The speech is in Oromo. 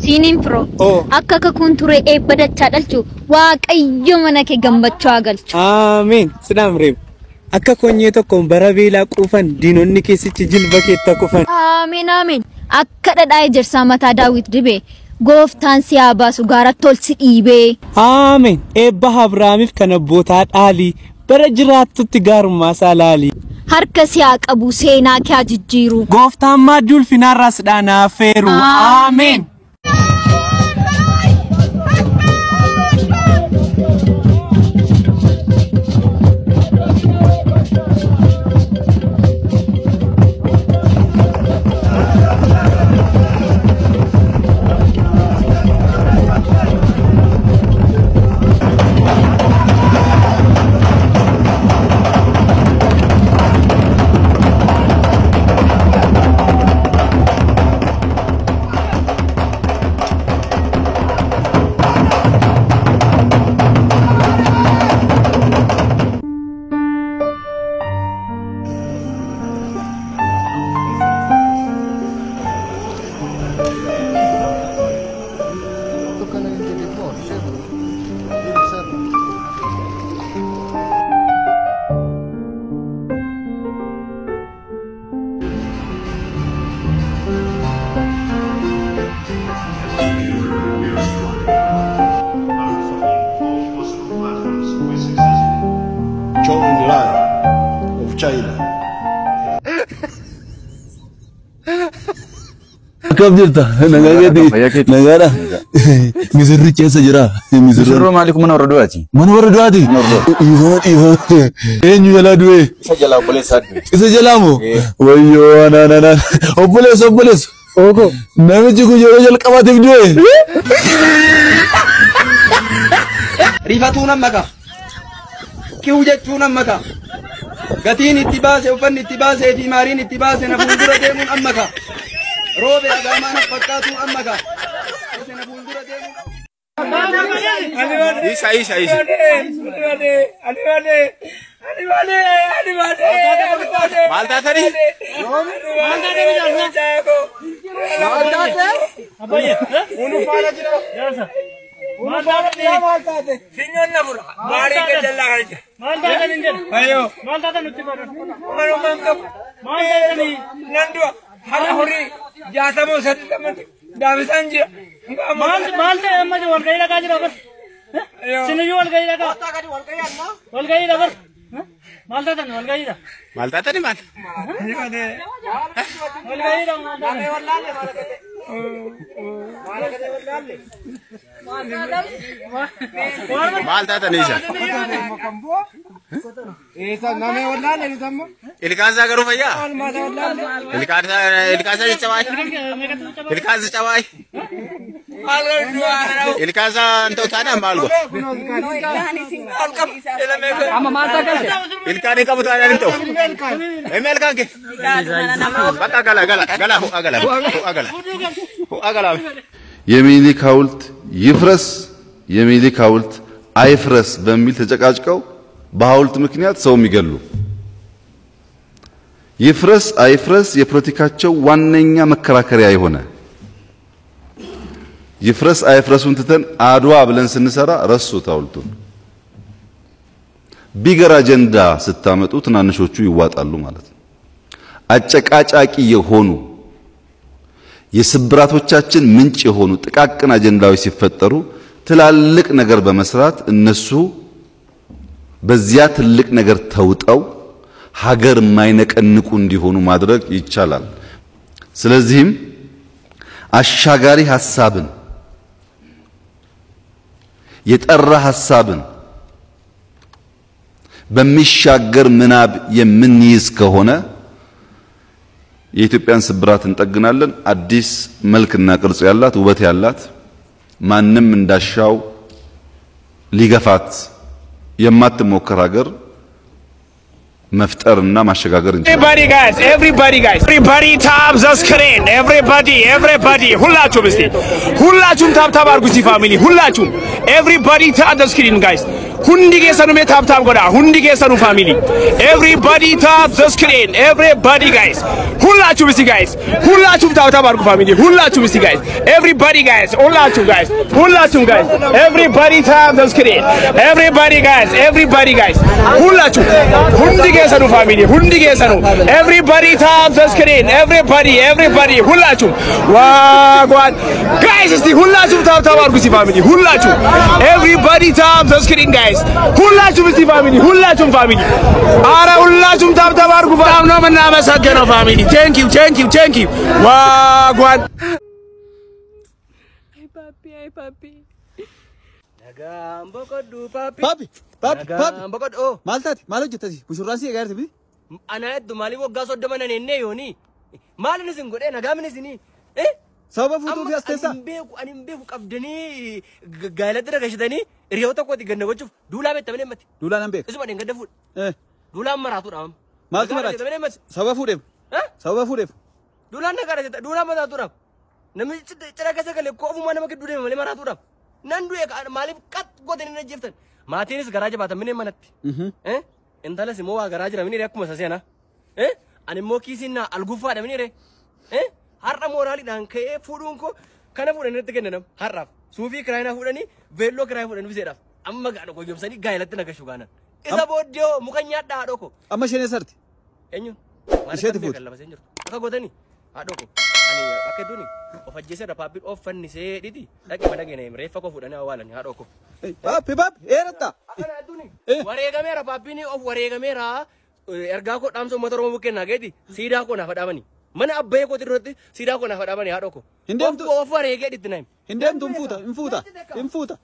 Sinin pro akka kakunture ebbadacha dalchu waaqayyo manake gambachu agalchu amen sidam reem akka konye tokkon barabela qufan dinonni kesichi jilba ketta kufan amen amen akka dadai jersa mata Daawit dibe goftan siya basu gara tolsi dhibe amen ebba abrahamif kana bota dhali bara jiraatutti garuma salali harka siya qabu seena kya jijjiru goftan madul finaras dana feru amen كم جرتا نغادا مزري كيسا جرا مزرو مالك من وردواتي ايوه انيو يلا دوي سجلا بوليس ادوي سجلامو ويو انا بوليس اوكو نمجي كو جوجل قبات دوي ريفاتونا مكا كيو جتونا مكا غتين اتباسه وفن اتباسه في مارين اتباسه نفوندرا ديمون امكا روبي أجمعنا فكاتو أمك. إيش. مالتا تري. جاتمو سدتمت دامسان جي مالته اما جو ولغاي لگا جي ربر سنيو ولغاي لگا ولغاي ربر مالته تن ولغاي دا مالته تن مال ولغاي دا مالته مالته تن ايش ايسا نامه ولا لي تم الكازا غرو فيا الكازا جواي الكازا جواي الكازا انت تانا مالغو اما مالتا كاي الكاني كبتانا انت ايميل كانك بقى غلا የሚኒሊክ ሐውልት ይፍረስ የሚኒሊክ ሐውልት አይፍረስ በሚል ተጨቃጭቀው በሐውልት ምክንያት ሰው የሚገሉ ይፍረስ አይፍረስ የፖለቲካቸው ዋነኛ መከራከሪያ የሆነ ይፍረስ አይፍረሱን ትተን አድዋ ብለን ስንሰራ ረሱት ሐውልቱን ቢገር አጀንዳ ስታመጡ ትናንሾቹ ይዋጣሉ ማለት ነው አጨቃጫቂ የሆኑ የስብራቶቻችን ምንጭ የሆኑ ጥቃቅን አጀንዳዎች ሲፈጠሩ ትላልቅ ነገር በመስራት እነሱ በዚያ ትልቅ ነገር ተውጠው ሀገር ማይነቀንቁ እንዲሆኑ ማድረግ ይቻላል ስለዚህም አሻጋሪ ሐሳብን የጠራ ሐሳብን በሚሻገር ምናብ የምንይዝ ከሆነ የኢትዮጵያን ስብራት እንጠግናለን። አዲስ መልክና ቅርጽ ያላት ውበት ያላት ማንም እንዳሻው ሊገፋት የማትሞከር ሀገር መፍጠርና ማሸጋገር እንችላለን። everybody tap the screen, everybody ሁላችሁም ታፕ አድርጉ እስቲ ፋሚሊ ሁላችሁም everybody tap the screen guys hundi geesanu me tap goda hundi geesanu family everybody tap the screen everybody guys hullachum isi guys hullachum tap argu family hullachum isi guys everybody guys hullachum guys everybody tap the screen everybody guys hullachum hundi geesanu family hundi geesanu everybody tap the screen everybody hullachum wagwan guys isi hullachum tap argu isi family hullachum everybody tap the screen guys ሁላችሁም እስቲ ፋሚሊ ሁላችሁም ፋሚሊ አረ ሁላችሁም ታብታብ አድርጉ። በጣም ነው የምናመሰግነው ፋሚሊ ቴንክ ዩ ዋጓን አይ ፓፒ ነጋም በቆዱ ፓፒ በቆዱ ማለት ተዚ ቡሹራሲ ጋር ትቢ አናየት ማሊ ወጋሶ ደመነኔ ኔ ዮኒ ማልንስን ጎዴ ነጋምንስኒ ሰበብ ፉቱ ያስተሳ አንምቤኩ ቀብደኒ ጋለድረ ገሽተኒ ሪዮታ ቆቲ ገነጎቹ ዱላ ቤት ተመነመት ዱላ ነምቤ እሱ ማን ገደፉ ዱላ መራቱ ዳም ማለት መራች ሰበብ ፉደም ዱላ ነገር ዱላ መራቱ ዳም ነምጭ ጭራከሰ ከለ ኮፉ ማን መከ ዱላ መራቱ ዳም ነንዱ ማሊብ ቀጥ ጎተኒ ነጀፍተን ማቴንስ ገራጀ ባተ ምን የመነት እንታለስ ሞዋ ገራጀ ምን ይረኩ መሰሰና አንሞ ኪሲና አልጉፋ ምን ይረ harra morali dan ke fudun ko kana fudan ne tkenenam harraf sufi kraina fudani vello krai fudan bisedaf amma ga ko yomsani gailatti naga shuganan isa boddio mukanya da doko amma shene sarti enyu isheti fut kala basenjur aka godani adoko ani akeduni ofajjese da papit offanni se didi dake madage ne refa ko fudani awalani adoko papi erata akana aduni warega mera papini of warega mera erga ko damso motoro mukenna gedi sida ko na fadamani mana abbaye ko tiroti sida ko na fada bani hadoko hindem tu ofare ge ditnaim hindem tu infuta